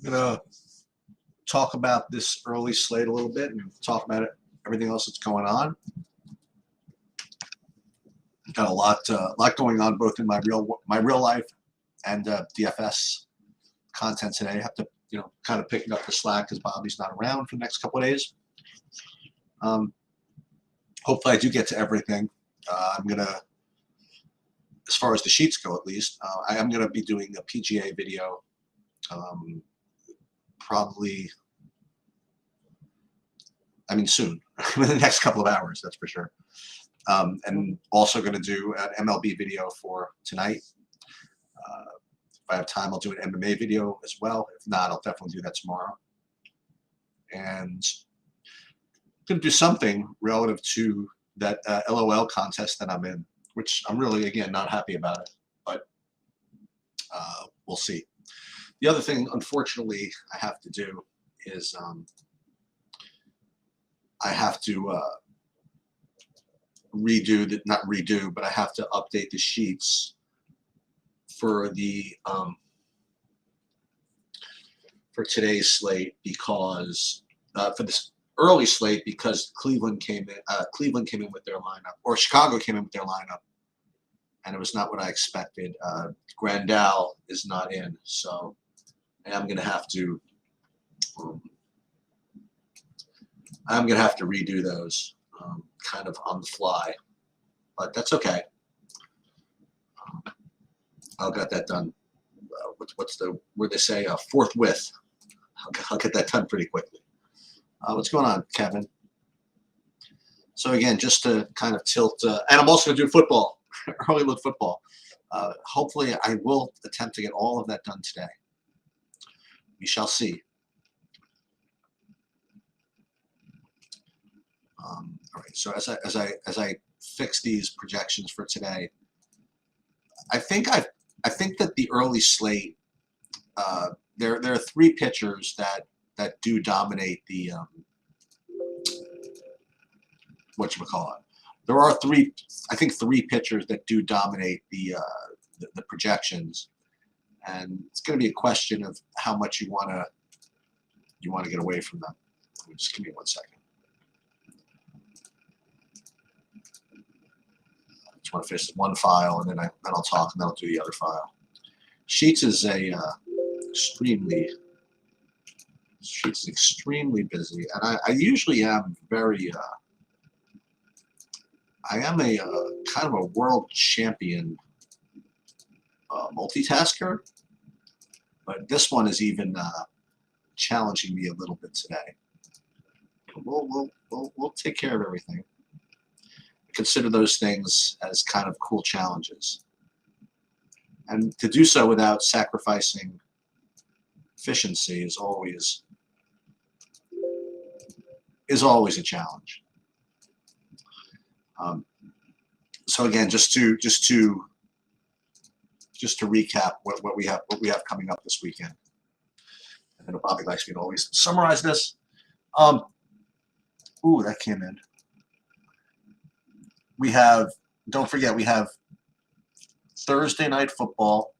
I'm gonna talk about this early slate a little bit and talk about everything else that's going on. Got a lot going on both in my real life and DFS content today. I have to kind of picking up the slack because Bobby's not around for the next couple of days. Hopefully I do get to everything. I'm gonna, as far as the sheets go at least, I am gonna be doing a PGA video. Probably, I mean soon, in the next couple of hours, that's for sure. And also going to do an MLB video for tonight. If I have time, I'll do an MMA video as well. If not, I'll definitely do that tomorrow. And I'm going to do something relative to that LOL contest that I'm in, which I'm really, again, not happy about it, but we'll see. The other thing, unfortunately, I have to do is I have to not redo, but I have to update the sheets for the for today's slate because for this early slate because Cleveland came in with their lineup, or Chicago came in with their lineup, and it was not what I expected. Grandal is not in, so I'm gonna have to redo those kind of on the fly, but that's okay. I'll get that done. What's the word they say? Forthwith. I'll get that done pretty quickly. What's going on, Kevin? So again, just to kind of tilt, and I'm also going to do football, early look football. Hopefully, I will attempt to get all of that done today. We shall see. All right. So as I fix these projections for today, I think that the early slate, there are three pitchers that do dominate the whatchamacallit. There are three pitchers that do dominate the projections, and it's going to be a question of how much you want to get away from them. Just give me 1 second. I just want to finish one file, and then I'll talk, and then I'll do the other file. Sheets is extremely busy, and I usually am very. I am a kind of a world champion multitasker, but this one is even challenging me a little bit today. We'll take care of everything. Consider those things as kind of cool challenges, and to do so without sacrificing efficiency is always a challenge. So again, just to recap what we have coming up this weekend. I know Bobby likes me to always summarize this. Ooh, that came in. Don't forget, we have Thursday night football.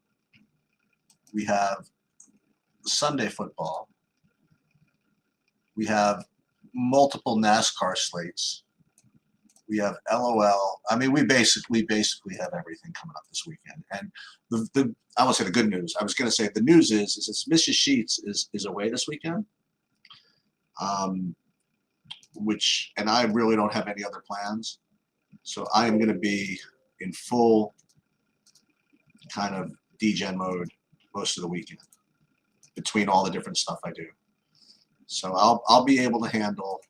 We have Sunday football. We have multiple NASCAR slates. We have LOL. I mean, we basically have everything coming up this weekend. And I won't say the good news. I was going to say the news is Mrs. Sheets is away this weekend. And I really don't have any other plans. So I am going to be in full kind of degen mode most of the weekend between all the different stuff I do. So I'll be able to handle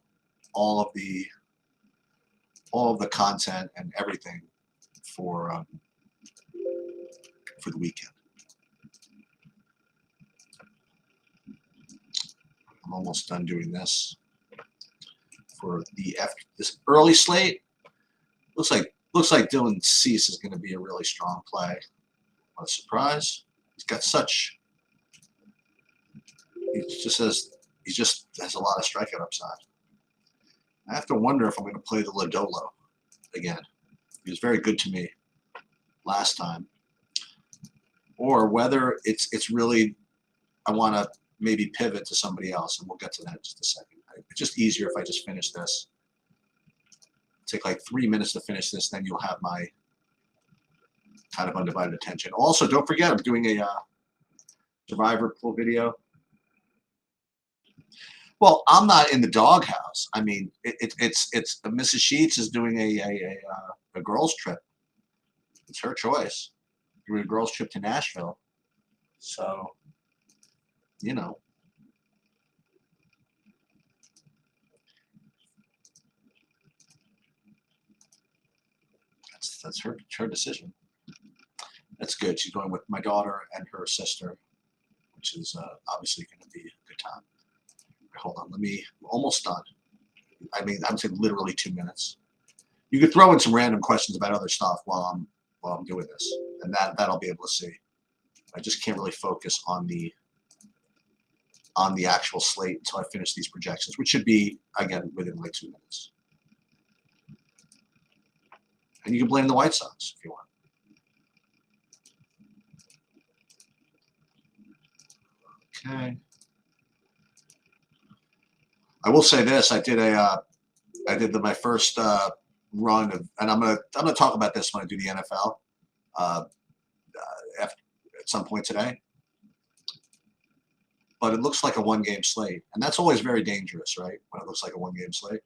all of the content and everything for the weekend. I'm almost done doing this for this early slate. Looks like Dylan Cease is going to be a really strong play. What a surprise! He just has a lot of strikeout upside. I have to wonder if I'm going to play the Lodolo again. He was very good to me last time, or whether it's really I want to maybe pivot to somebody else, and we'll get to that in just a second. It's just easier if I just finish this. Take like 3 minutes to finish this, then you'll have my kind of undivided attention. Also, don't forget, I'm doing a Survivor pool video. Well, I'm not in the doghouse. I mean, it's Mrs. Sheets is doing a girls' trip. It's her choice. Doing a girls' trip to Nashville. So, you know. That's her decision. That's good. She's going with my daughter and her sister, which is obviously going to be a good time. Hold on, we're almost done. I mean, I'm saying literally 2 minutes. You could throw in some random questions about other stuff while I'm doing this, and that I'll be able to see. I just can't really focus on the actual slate until I finish these projections, which should be again within like 2 minutes. And you can blame the White Sox if you want. Okay. I will say this: I did my first run of, and I'm gonna talk about this when I do the NFL at some point today. But it looks like a one-game slate, and that's always very dangerous, right? When it looks like a one-game slate.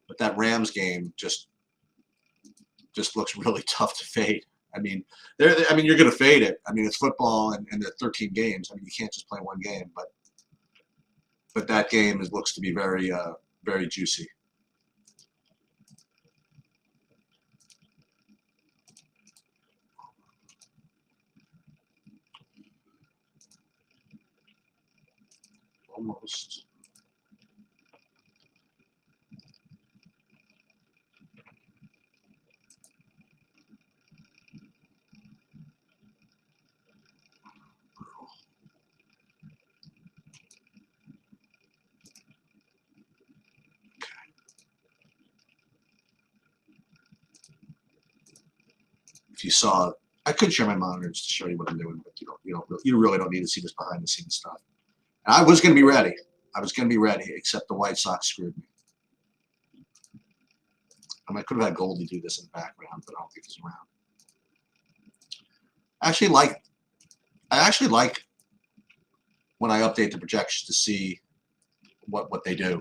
But that Rams game just looks really tough to fade. I mean, you're going to fade it. I mean, it's football, and there are 13 games. I mean, you can't just play one game. But that game looks to be very, very juicy. Almost. If you saw, I could share my monitors to show you what I'm doing, but you really don't need to see this behind the scenes stuff. And I was going to be ready. Except the White Sox screwed me. I mean, I could have had Goldie do this in the background, but I don't think he's around. I actually like when I update the projections to see what they do.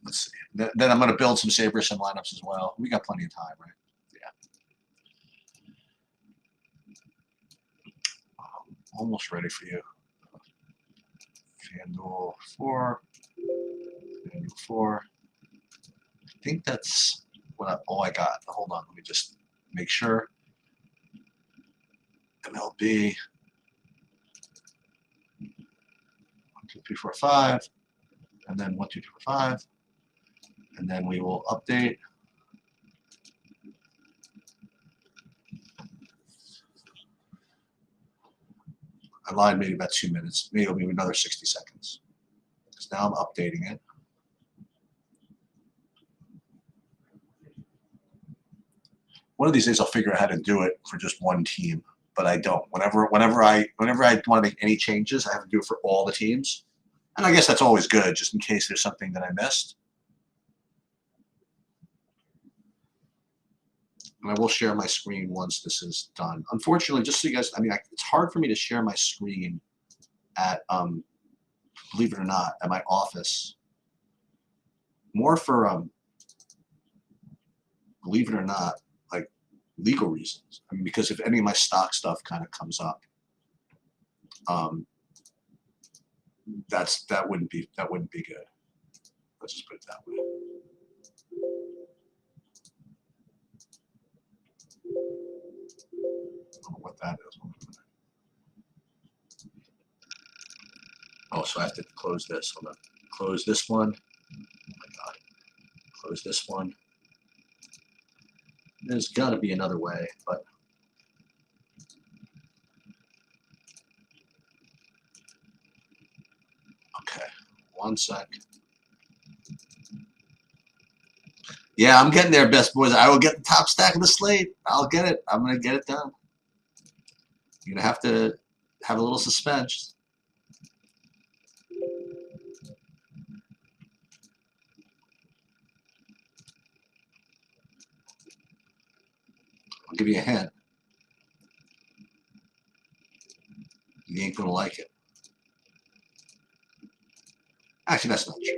Let's see. Then I'm going to build some Saberson lineups as well. We got plenty of time, right? Yeah. Almost ready for you. FanDuel 4. FanDuel 4. I think that's all I got. Hold on. Let me just make sure. MLB. 1, 2, 3, 4, 5. And then 1, 2, 3, 4, 5. And then we will update. I lied maybe about 2 minutes. Maybe it'll be another 60 seconds. Because now I'm updating it. One of these days I'll figure out how to do it for just one team, but I don't. Whenever I want to make any changes, I have to do it for all the teams. And I guess that's always good, just in case there's something that I missed. And I will share my screen once this is done. Unfortunately, just so you guys, I mean, it's hard for me to share my screen at, believe it or not, at my office. More for, believe it or not, like legal reasons. I mean, because if any of my stock stuff kind of comes up, that wouldn't be good. Let's just put it that way. I don't know what that is. Oh, so I have to close this. Hold on. Close this one. Oh my God. Close this one. There's got to be another way, but okay. 1 sec. Yeah, I'm getting there, best boys. I will get the top stack of the slate. I'll get it. I'm going to get it done. You're gonna have to have a little suspense. I'll give you a hint. You ain't gonna like it. Actually, that's not true.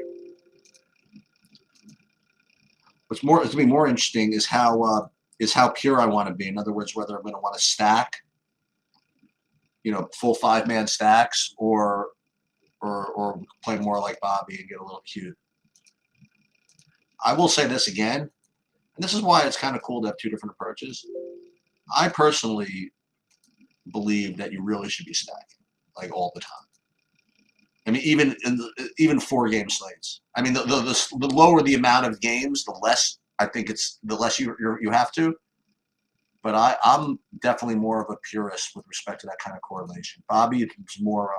What's going to be more interesting is how pure I want to be. In other words, whether I'm going to want to stack, full 5-man stacks, or play more like Bobby and get a little cute. I will say this again, and this is why it's kind of cool to have 2 different approaches. I personally believe that you really should be stacking, like, all the time. I mean, even 4-game slates. I mean, the lower the amount of games, the less I think the less you have to. But I'm definitely more of a purist with respect to that kind of correlation. Bobby is more,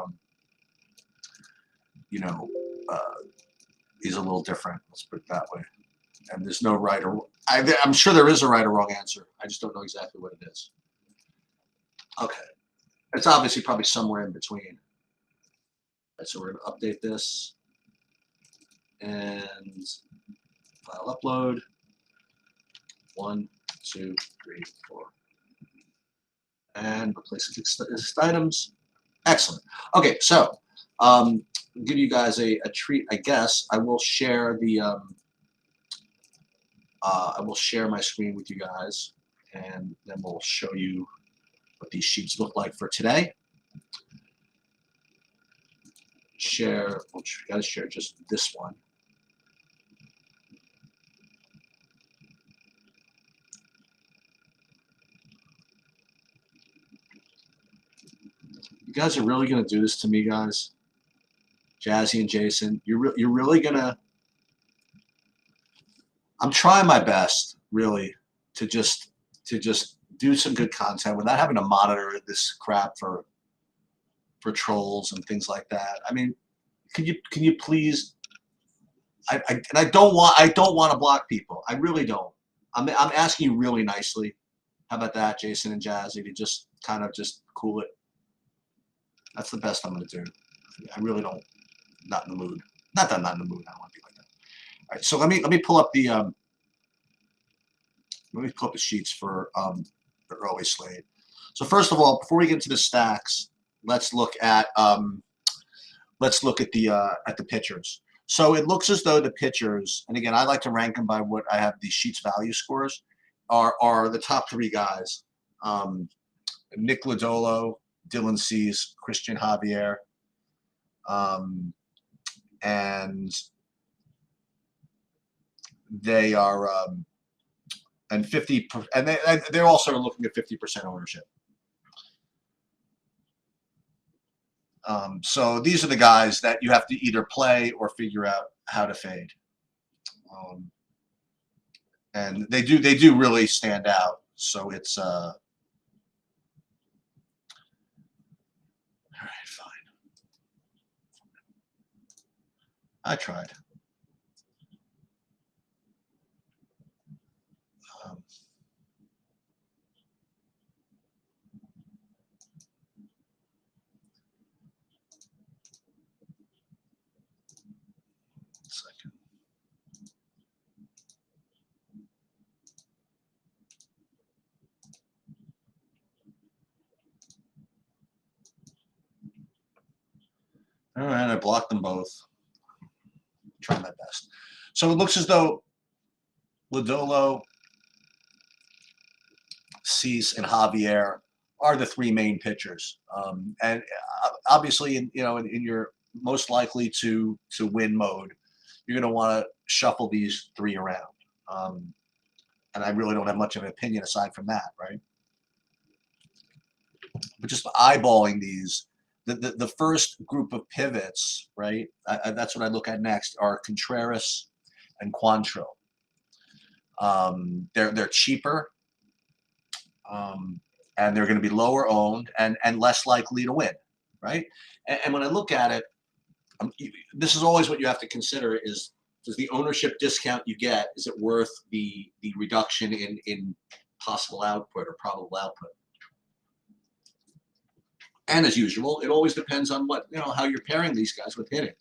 he's a little different. Let's put it that way. And there's no right or I'm sure there is a right or wrong answer. I just don't know exactly what it is. Okay, it's obviously probably somewhere in between. Right, so we're going to update this and file upload. 1, 2, 3, 4. And replace list items. Excellent. Okay, so give you guys a treat, I guess. I will share the I will share my screen with you guys, and then we'll show you what these sheets look like for today. Share. Well, you guys share just this one. You guys are really gonna do this to me, guys? Jazzy and Jason, you're really gonna? I'm trying my best, really, to just do some good content without having to monitor this crap for trolls and things like that. I mean, can you please? I don't want to block people. I really don't. I'm asking you really nicely. How about that, Jason and Jazzy, to just kind of just cool it? That's the best I'm going to do. I really don't. Not in the mood. Not that I'm not in the mood. I don't want to be like that. All right. So let me pull up the sheets for the early slate. So first of all, before we get into the stacks, let's look at the pitchers. So it looks as though the pitchers, and again, I like to rank them by what I have these sheets value scores, are the top 3 guys. Nick Lodolo, Dylan Cease, Christian Javier, and they are and 50, and they're also looking at 50% ownership. So these are the guys that you have to either play or figure out how to fade. And they do really stand out. So it's all right, fine. I tried. Second. All right, I blocked them both. Try my best. So it looks as though Lodolo, Cease, and Javier are the 3 main pitchers, and obviously, in your most likely to win mode, you're going to want to shuffle these 3 around. And I really don't have much of an opinion aside from that, right? But just eyeballing these, the first group of pivots, right? That's what I look at next, are Contreras and Quantrill. They're cheaper, and they're going to be lower owned and less likely to win, right? And when I look at it, this is always what you have to consider: is does the ownership discount you get, is it worth the reduction in possible output or probable output? And as usual, it always depends on what, how you're pairing these guys with hitting.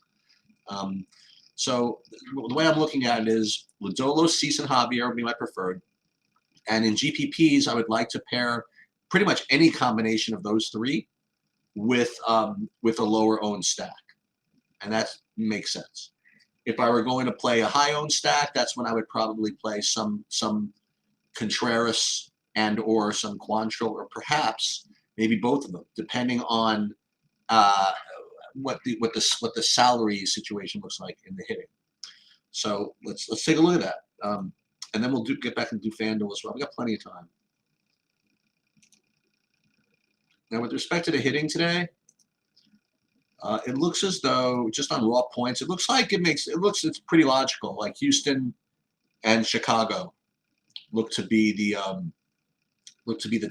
So the way I'm looking at it is Lodolo, Cease, and Javier would be my preferred. And in GPPs, I would like to pair pretty much any combination of those three with a lower owned stack. And that makes sense. If I were going to play a high owned stack, that's when I would probably play some Contreras and or some Quantrill, or perhaps maybe both of them, depending on what the salary situation looks like in the hitting. So let's take a look at that, and then we'll get back and do FanDuel as well. We got plenty of time. Now, with respect to the hitting today, it looks as though just on raw points, it looks like it's pretty logical. Like Houston and Chicago look to be the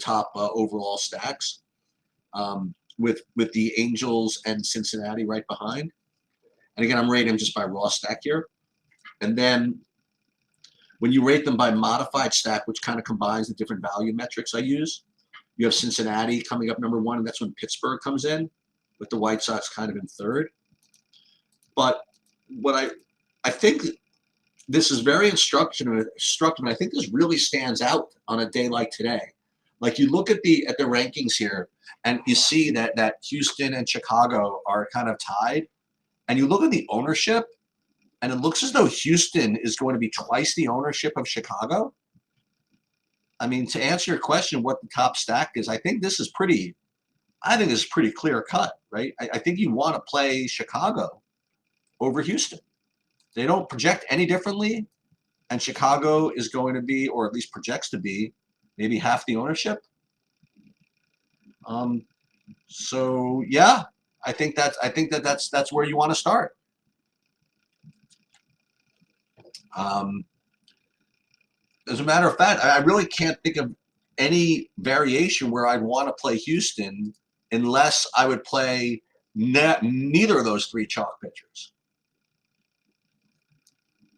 top overall stacks, with the Angels and Cincinnati right behind. And again, I'm rating them just by raw stack here. And then when you rate them by modified stack, which kind of combines the different value metrics I use, you have Cincinnati coming up number 1, and that's when Pittsburgh comes in, with the White Sox kind of in third. But what I think this is very instructive, and I think this really stands out on a day like today. Like, you look at the rankings here, and you see that Houston and Chicago are kind of tied, and you look at the ownership, and it looks as though Houston is going to be twice the ownership of Chicago. I mean, to answer your question, what the top stack is, I think this is pretty clear cut, right? I think you want to play Chicago over Houston. They don't project any differently, and Chicago is going to be, or at least projects to be, maybe half the ownership. So yeah, I think that's where you want to start. As a matter of fact, I really can't think of any variation where I'd want to play Houston unless I would play neither of those 3 chalk pitchers.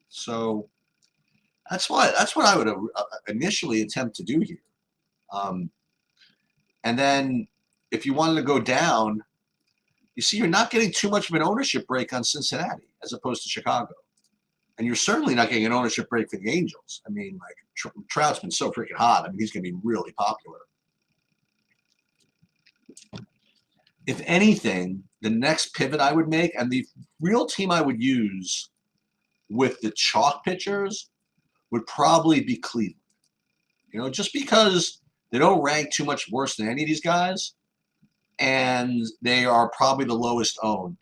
So that's what I would initially attempt to do here. And then if you wanted to go down, you see you're not getting too much of an ownership break on Cincinnati as opposed to Chicago. And you're certainly not getting an ownership break for the Angels. I mean, like, Trout's been so freaking hot. I mean, he's going to be really popular. If anything, the next pivot I would make, and the real team I would use with the chalk pitchers, would probably be Cleveland. Just because they don't rank too much worse than any of these guys, and they are probably the lowest owned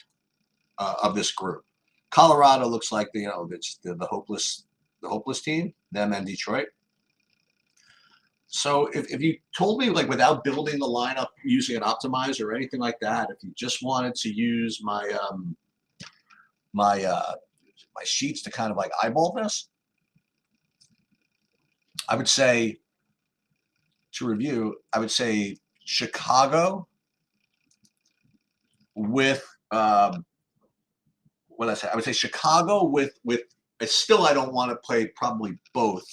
of this group. Colorado looks like it's the hopeless team, them and Detroit. So if you told me, like, without building the lineup using an optimizer or anything like that, if you just wanted to use my sheets to kind of like eyeball this, I would say, to review, I would say Chicago with what did I say? I would say Chicago with still, I don't want to play probably both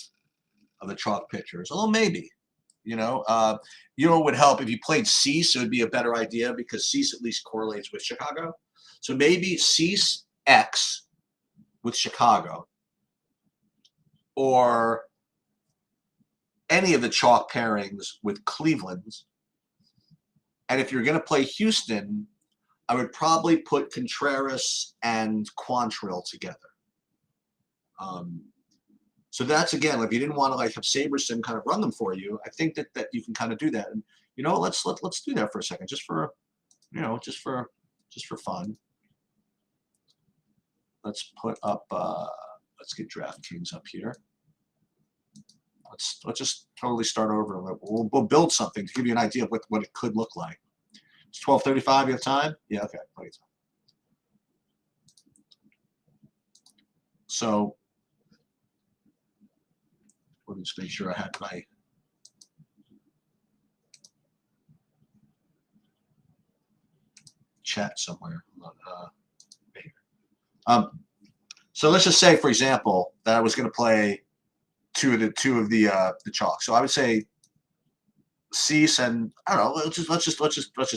of the chalk pitchers, although maybe, what would help if you played Cease, it would be a better idea because Cease at least correlates with Chicago. So maybe Cease X with Chicago, or any of the chalk pairings with Cleveland. And if you're going to play Houston, I would probably put Contreras and Quantrill together. So that's, again, if you didn't want to like have SaberSim kind of run them for you, I think that you can kind of do that. And let's do that for a second, just for fun. Let's put up. Let's get DraftKings up here. Let's just totally start over. We'll build something to give you an idea of what it could look like. It's 12:35. You have time? Yeah. Okay. Plenty of time. So let me just make sure I had my chat somewhere. So let's just say, for example, that I was going to play two of the chalk. So I would say Cease and I don't know. Let's just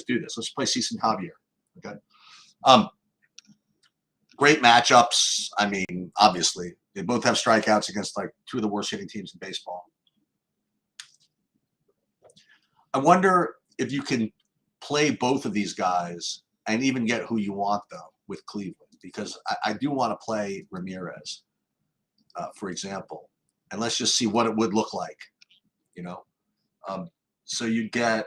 do this. Let's play Cease and Javier. Okay. Um, Great matchups. I mean, obviously, they both have strikeouts against like two of the worst hitting teams in baseball. I wonder if you can play both of these guys and even get who you want though with Cleveland, because I do want to play Ramirez, for example, and let's just see what it would look like, you know. So you get,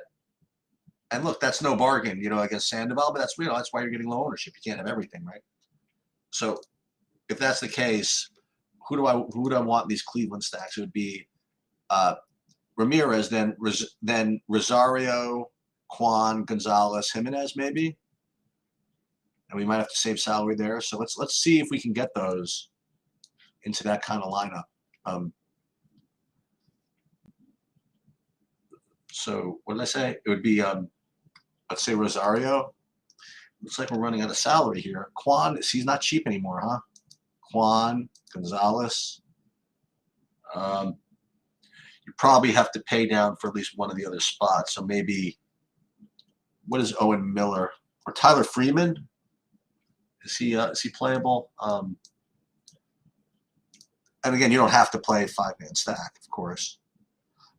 and look, that's no bargain, you know, against Sandoval, but that's, you know, that's why you're getting low ownership. You can't have everything, right? So if that's the case, who would I want in these Cleveland stacks? It would be Ramirez, then Rosario, Kwan, Gonzalez, Jimenez, maybe, and we might have to save salary there. So let's see if we can get those into that kind of lineup. So what did I say? It would be let's say Rosario. Looks like we're running out of salary here. Kwan, he's not cheap anymore, huh? Kwan, Gonzalez. You probably have to pay down for at least one of the other spots. So maybe, what is Owen Miller or Tyler Freeman? Is he playable? And again, you don't have to play 5-man stack, of course,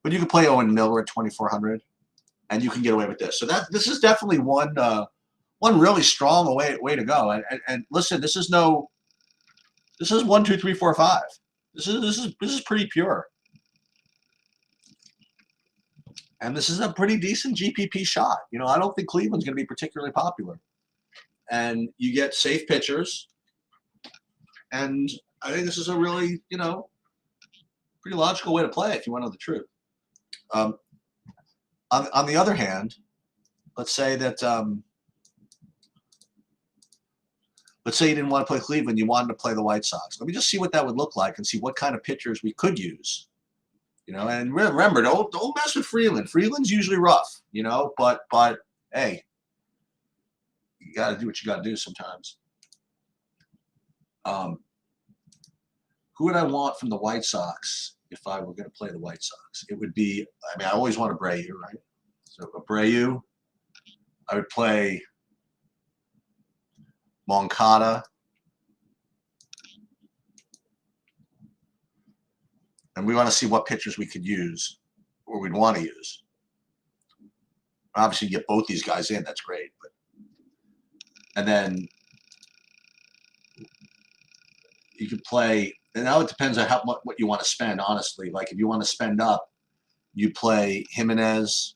but you can play Owen Miller at 2,400, and you can get away with this. So this is definitely one really strong way to go. And listen, this is 1, 2, 3, 4, 5. This is pretty pure. And this is a pretty decent GPP shot. You know, I don't think Cleveland's going to be particularly popular. And you get safe pitchers. And I think this is a really, you know, pretty logical way to play if you want to know the truth. On the other hand, let's say that let's say you didn't want to play Cleveland, you wanted to play the White Sox. Let me just see what that would look like and see what kind of pitchers we could use. You know, and remember, don't mess with Freeland. Freeland's usually rough, you know, but hey, you got to do what you got to do sometimes. Who would I want from the White Sox if I were going to play the White Sox? It would be, I mean, I always want Abreu, right? So Abreu, I would play Moncada. And we want to see what pitchers we could use or we'd want to use. Obviously, you get both these guys in, that's great. But and then you could play, and now it depends on what you want to spend, honestly. Like if you want to spend up, you play Jimenez,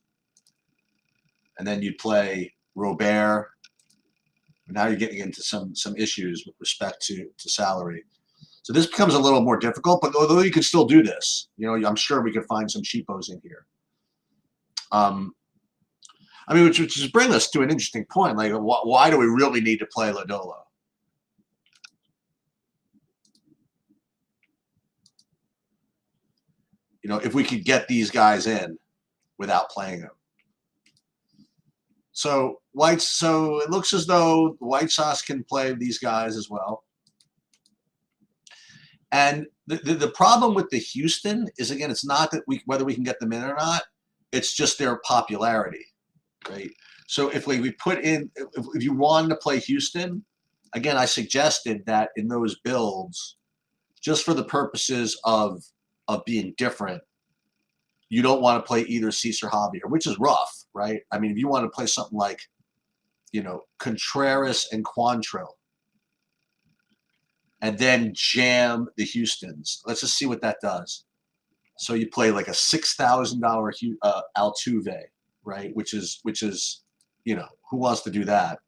and then you play Robert. Now you're getting into some issues with respect to salary. So this becomes a little more difficult, but although you could still do this, you know, I'm sure we could find some cheapos in here. I mean, which just brings us to an interesting point. Like, why do we really need to play Lodolo? You know, if we could get these guys in without playing them. So it looks as though the White Sox can play these guys as well. And the problem with the Houston is, again, it's not that whether we can get them in or not. It's just their popularity, right? So if we put in, if you wanted to play Houston, again, I suggested that in those builds, just for the purposes of being different, you don't want to play either Cease or Javier, which is rough, right? I mean, if you want to play something like, you know, Contreras and Quantrill, and then jam the Houstons. Let's just see what that does. So you play like a $6,000 Altuve, right? Which is, you know, who wants to do that?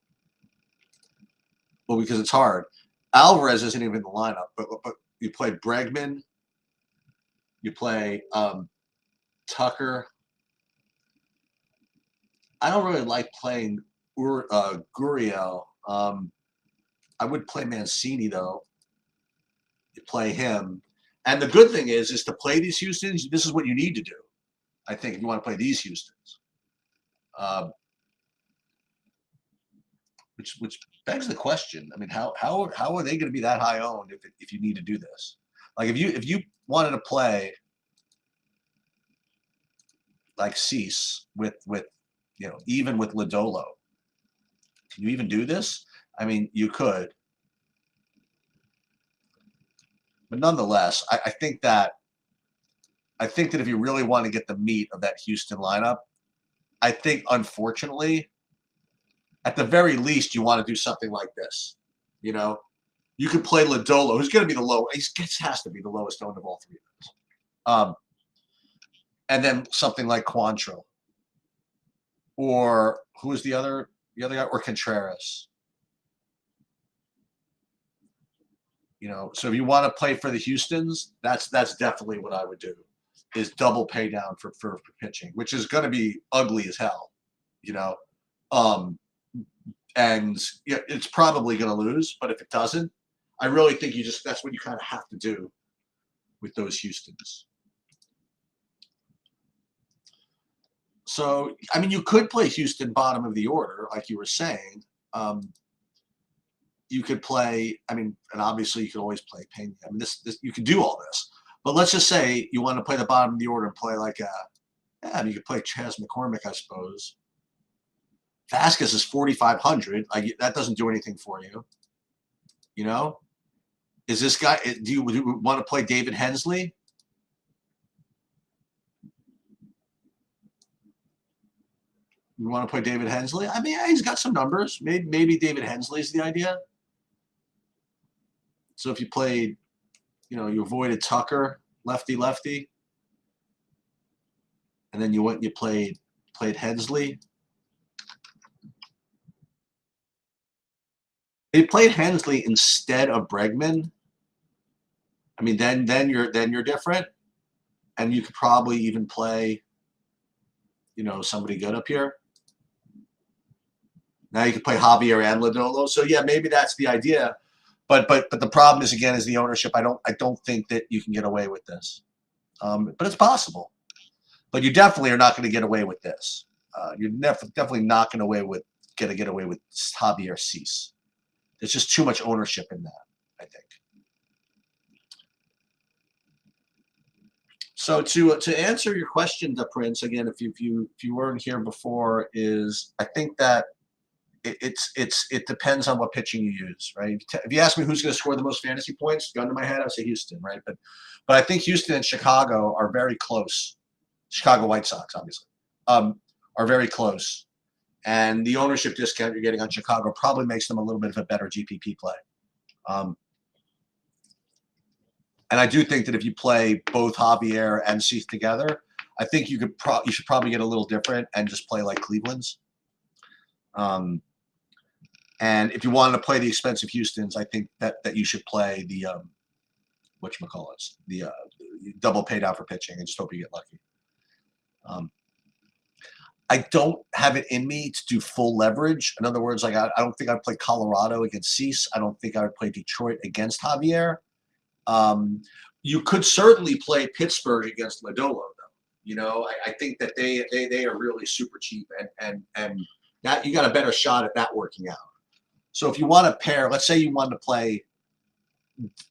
Well, because it's hard. Alvarez isn't even in the lineup, but you play Bregman, you play Tucker. I don't really like playing Gurriel. I would play Mancini though. You play him. And the good thing is to play these Houstons, this is what you need to do, I think, if you want to play these Houstons. Which begs the question. I mean, how are they going to be that high owned if you need to do this? Like if you wanted to play like Cease with even with Lodolo. Can you even do this? I mean, you could, but nonetheless, I think that if you really want to get the meat of that Houston lineup, I think unfortunately, at the very least, you want to do something like this. You could play Lodolo, who's going to be the low. He has to be the lowest owned of all three of those. And then something like Quantrill, or who is the other guy, or Contreras. So if you want to play for the Houstons, that's definitely what I would do, is double pay down for pitching, which is going to be ugly as hell. And it's probably going to lose, but if it doesn't, I really think that's what you kind of have to do with those Houstons. So, I mean, you could play Houston bottom of the order, like you were saying. You could play, and obviously you could always play Pena. I mean, this you can do all this. But let's just say you want to play the bottom of the order and play like you could play Chas McCormick, I suppose. Vasquez is 4,500. That doesn't do anything for you. Is this guy? Do you want to play David Hensley? You want to play David Hensley? I mean, he's got some numbers. Maybe David Hensley is the idea. So if you played, you avoided Tucker, lefty, and then you went and you played Hensley. They played Hensley instead of Bregman. I mean, then you're different, and you could probably even play, somebody good up here. Now you can play Javier and Lodolo. So yeah, maybe that's the idea. But the problem is, again, is the ownership. I don't think that you can get away with this. But it's possible. But you definitely are not going to get away with this. You're definitely not going to get away with Javier Cease. There's just too much ownership in that, I think. So to answer your question, Prince, again, if you weren't here before, is I think that it depends on what pitching you use, right? If you ask me who's going to score the most fantasy points, gun to my head, I would say Houston, right? But I think Houston and Chicago are very close. Chicago White Sox, obviously, are very close, and the ownership discount you're getting on Chicago probably makes them a little bit of a better GPP play. And I do think that if you play both Javier and Cease together, I think you should probably get a little different and just play like Cleveland's. And if you wanted to play the expensive Houstons, I think that you should play the whatchamacallits, the double paid out for pitching, and just hope you get lucky. I don't have it in me to do full leverage. In other words, I don't think I'd play Colorado against Cease. I don't think I would play Detroit against Javier. You could certainly play Pittsburgh against Lodolo, though. I think that they are really super cheap, and that you got a better shot at that working out. So if you want to pair, let's say you want to play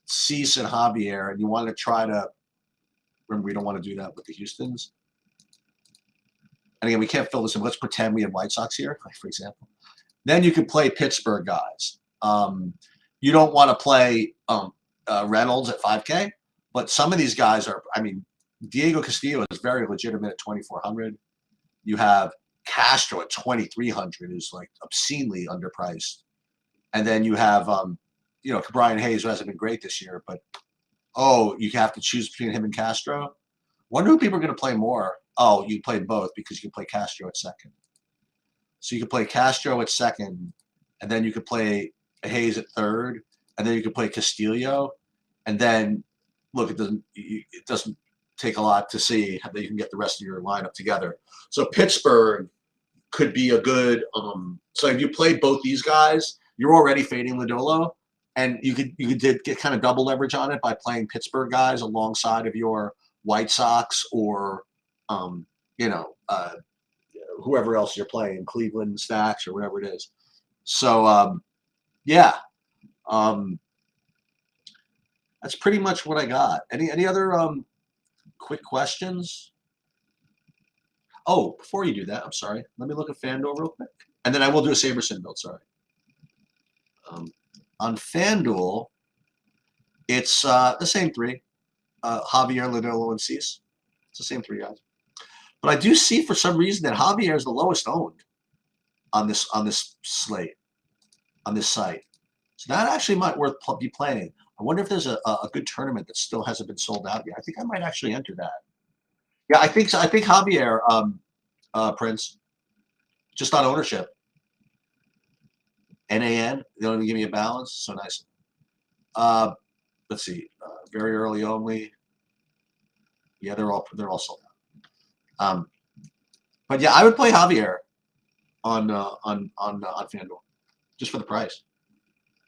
Cease and Javier, and you want to try to, remember, we don't want to do that with the Houstons. And again, we can't fill this in. Let's pretend we have White Sox here, for example. Then you can play Pittsburgh guys. You don't want to play Reynolds at 5K, but some of these guys are, Diego Castillo is very legitimate at 2,400. You have Castro at 2,300, who's like obscenely underpriced. And then you have, Brian Hayes, who hasn't been great this year, but, you have to choose between him and Castro. Wonder who people are going to play more. Oh, you play both because you can play Castro at second. So you can play Castro at second, and then you could play Hayes at third, and then you could play Castillo. And then, look, it doesn't take a lot to see how you can get the rest of your lineup together. So Pittsburgh could be a good so if you play both these guys, you're already fading Lodolo, and you could get kind of double leverage on it by playing Pittsburgh guys alongside of your White Sox or whoever else you're playing, Cleveland stacks or whatever it is. So that's pretty much what I got. Any other quick questions? Oh, before you do that, I'm sorry. Let me look at FanDuel real quick. And then I will do a SaberSim build, sorry. On FanDuel, it's the same three. Javier, Lodolo, and Cease. It's the same three guys. But I do see for some reason that Javier is the lowest owned on this slate, on this site. So that actually might be playing. I wonder if there's a good tournament that still hasn't been sold out yet. I think I might actually enter that. Yeah, I think so. I think Javier, Prince, just on ownership. NAN, they don't even give me a balance. So nice. Let's see. Very early only. Yeah, they're all sold out. But yeah, I would play Javier on FanDuel just for the price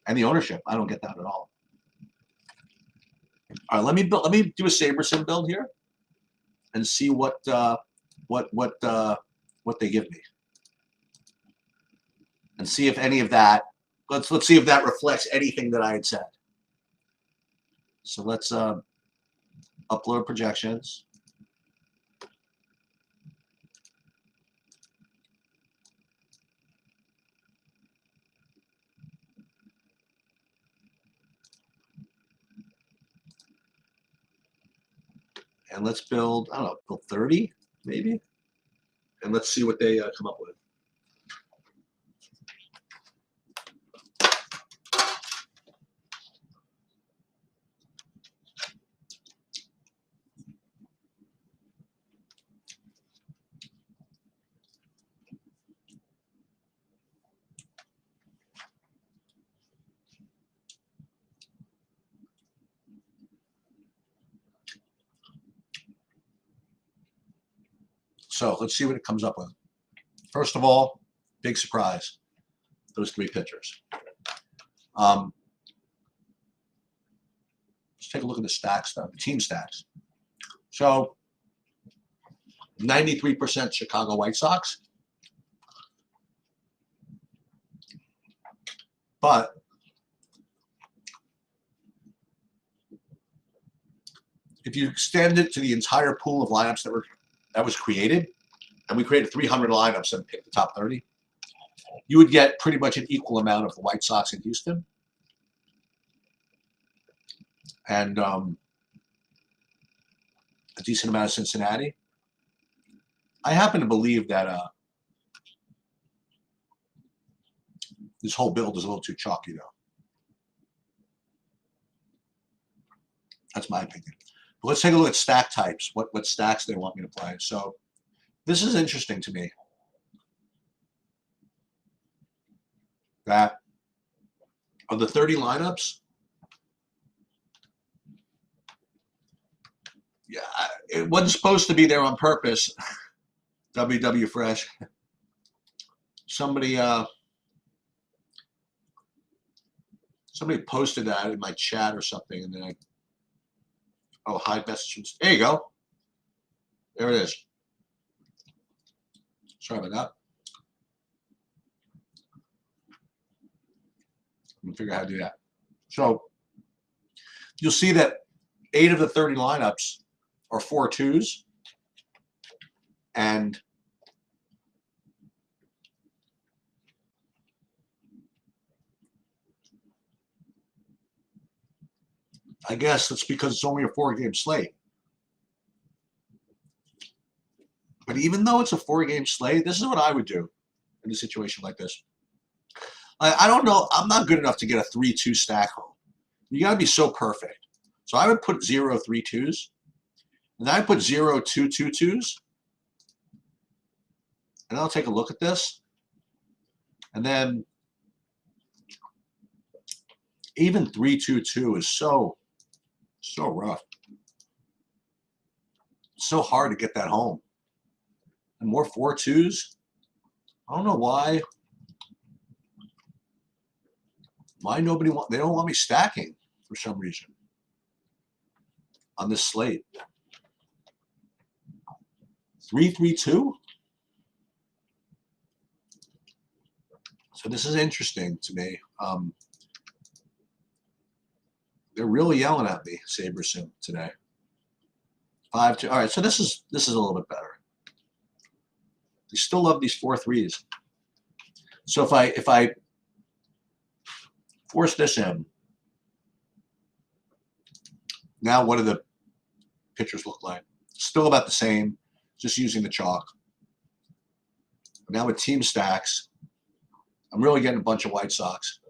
and the ownership. I don't get that at all. All right, let me do a SaberSim build here and see what they give me, and see if any of that. Let's see if that reflects anything that I had said. So let's upload projections. And let's build, I don't know, build 30 maybe, and let's see what they come up with. So let's see what it comes up with. First of all, big surprise, those three pitchers. Let's take a look at the stacks, though, the team stacks. So 93% Chicago White Sox. But if you extend it to the entire pool of lineups that was created, and we created 300 lineups and picked the top 30, you would get pretty much an equal amount of the White Sox in Houston, and a decent amount of Cincinnati. I happen to believe that this whole build is a little too chalky, though. That's my opinion. But let's take a look at stack types, what stacks they want me to play. So this is interesting to me. That of the 30 lineups, yeah, it wasn't supposed to be there on purpose. WW Fresh. Somebody posted that in my chat or something, and then hide messages. There you go. There it is. Sorry about that. Let me figure out how to do that. So you'll see that 8 of the 30 lineups are 4-2s, and I guess it's because it's only a 4-game slate. But even though it's a 4-game slate, this is what I would do in a situation like this. I don't know. I'm not good enough to get a 3-2 stack home. You got to be so perfect. So I would put 0 3-2s, and then I put 0 2 2-2s, and I'll take a look at this, and then even 3-2-2 is so rough. It's so hard to get that home. And more 4-2s. I don't know why. Why they don't want me stacking for some reason on this slate. 3-3-2. So this is interesting to me. They're really yelling at me, SaberSim today. 5-2. All right, so this is a little bit better. They still love these 4-3s. So if I force this in, now what do the pitchers look like? Still about the same, just using the chalk. But now with team stacks, I'm really getting a bunch of White Sox.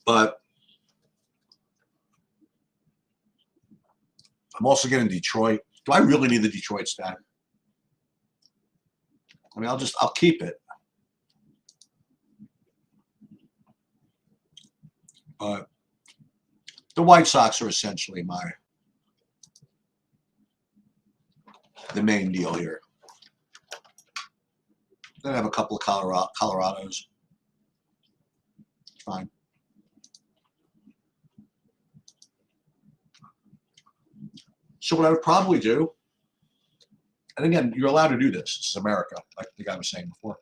But I'm also getting Detroit. Do I really need the Detroit stack? I mean, I'll keep it. But the White Sox are essentially the main deal here. Then I have a couple of Colorados. Fine. So what I would probably do, and again, you're allowed to do this. This is America, like the guy was saying before.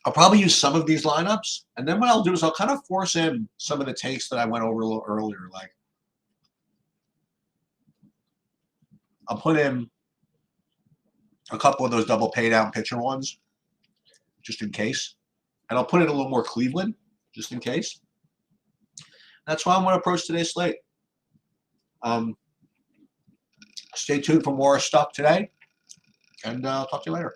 I'll probably use some of these lineups, and then what I'll do is I'll kind of force in some of the takes that I went over a little earlier. Like, I'll put in a couple of those double pay down pitcher ones, just in case. And I'll put in a little more Cleveland, just in case. That's why I'm going to approach today's slate. Stay tuned for more stuff today, and I'll talk to you later.